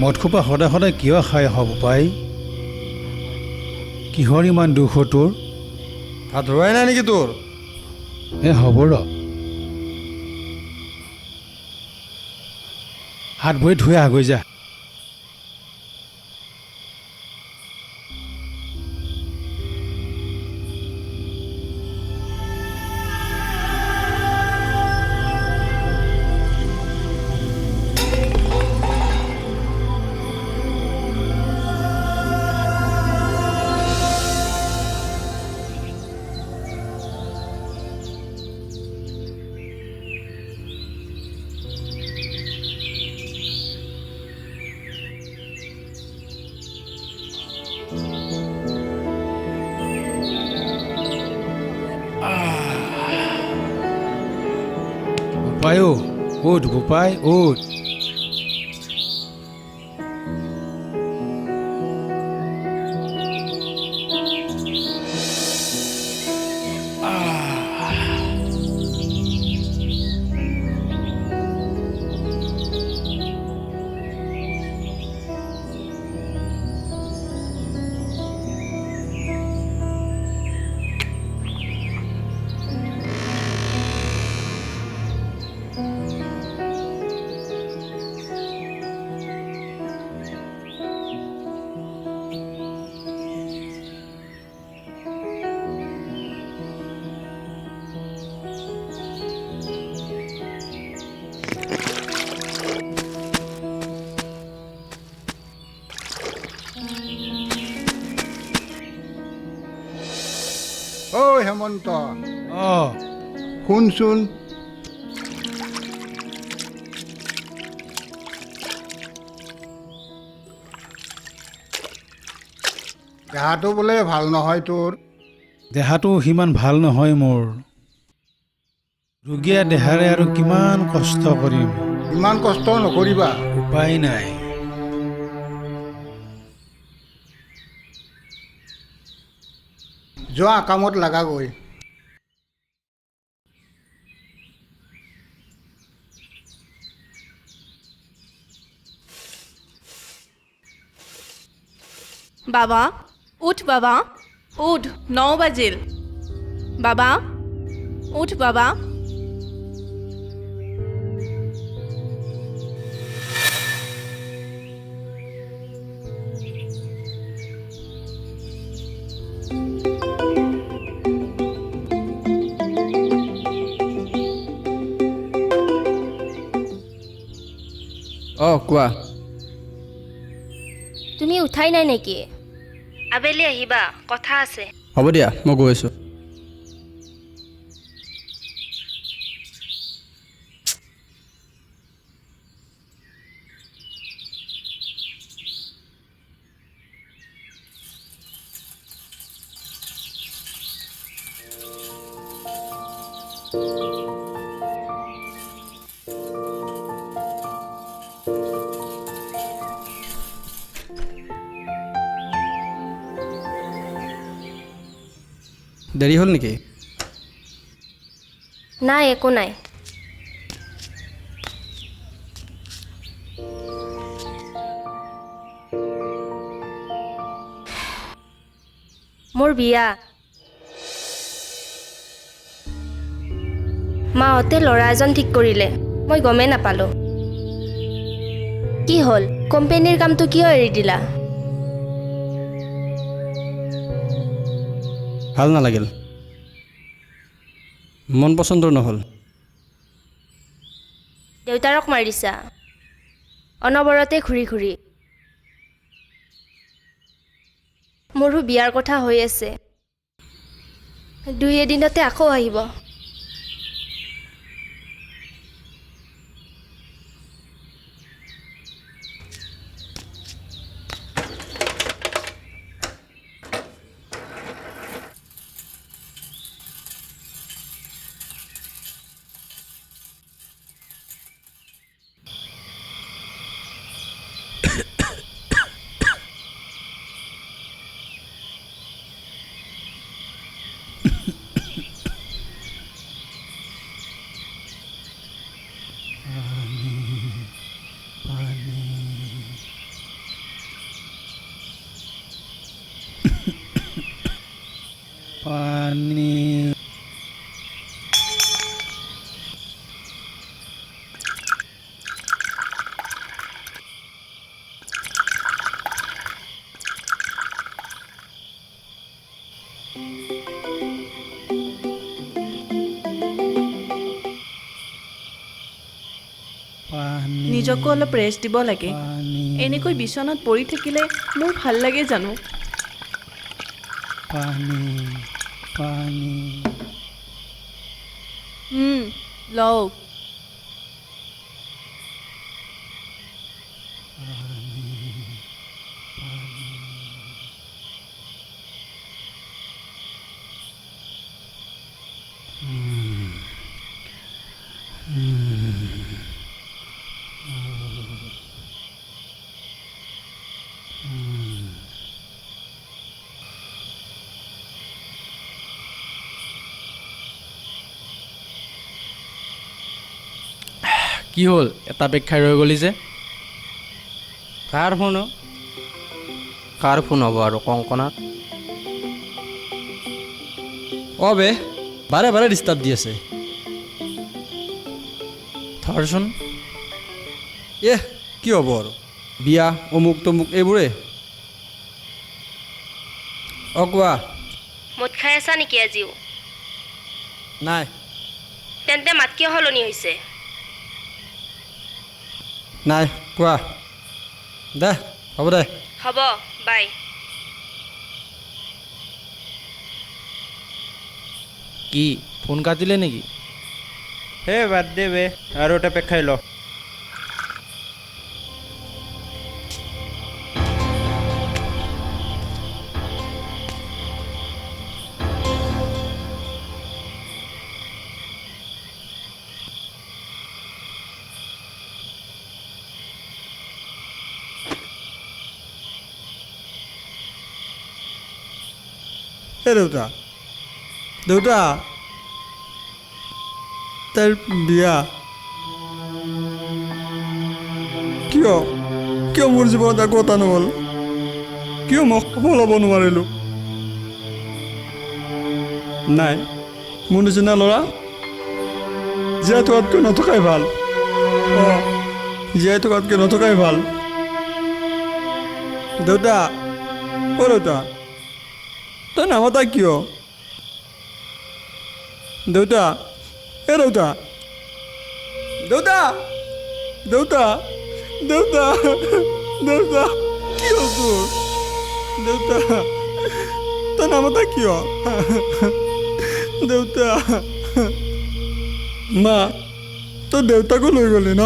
মদ খোপা সদায় সদায় কিয় খাই আহ বোপাই কিহৰ ইমান দুখ তোৰ ভাত ৰোৱাই নাই নেকি তোৰ হ'ব ৰ হাত ভৰি ধুই আহগৈ যা বোপাই উঠ বোপাই উঠ হেমন্ত অঁ শুনচোন দেহাটো বোলে ভাল নহয় তোৰ দেহাটো সিমান ভাল নহয় মোৰ ৰোগীয়া দেহাৰে আৰু কিমান কষ্ট কৰিম ইমান কষ্ট নকৰিবা উপায় নাই যোৱা কামত লাগাগৈ বাবা উঠ বাবা উঠ 9 বাজিল বাবা উঠ বাবা কোৱা তুমি উঠাই নাই নেকি আবেলি আহিবা কথা আছে হ'ব দিয়া মই গৈ আছোঁ দেৰি হ'ল নেকি নাই একো নাই মোৰ বিয়া মাহঁতে ল'ৰা এজন ঠিক কৰিলে মই গমেই নাপালোঁ কি হ'ল কোম্পানীৰ কামটো কিয় এৰি দিলা ভাল নালাগিল মন পচন্দৰ নহ'ল দেউতাৰক মাৰিছা অনবৰতে ঘূৰি ঘূৰি মোৰো বিয়াৰ কথা হৈ আছে 2 এদিনতে আকৌ আহিব পানী পানী নিজকো অলপ ৰেষ্ট দিব লাগে পানী এনেকৈ বিচনাত পৰি থাকিলে মোৰ ভাল লাগে জানো পানী পানী লওক কি হ'ল এটা বেগ খাই ৰৈ গ'লি যে কাৰ ফোন কাৰ ফোন হ'ব আৰু কংকনাত অ' বে বাৰে বাৰে ডিষ্টাৰ্ব দি আছে ধৰচোন কি হ'ব আৰু বিয়া অমুক তমুক এইবোৰে অ' কোৱা মদ খাই আছা নেকি আজিও নাই তেন্তে মাত কিয় সলনি হৈছে নাই কোৱা দে হ'ব দে হ'ব বাই কি ফোন কাটিলে নেকি হে বাদ দে বে আৰু এটা পেক খাই ল দেউতা দেউতা তাইৰ বিয়া কিয় কিয় মোৰ জীৱনত একো এটা নহ'ল কিয় মই সফল হ'ব নোৱাৰিলোঁ নাই মোৰ নিচিনা ল'ৰা জীয়াই থকাতকৈ নথকাই ভাল অঁ জীয়াই থকাতকৈ নথকাই ভাল দেউতা অ' দেউতা তই নামাতা কিয় দেউতা দেউতা দেউতা দেউতা দেউতা দেউতা কি হ'ল তোৰ দেউতা তই নামাতা কিয় দেউতা মা তই দেউতাকো লৈ গ'লি ন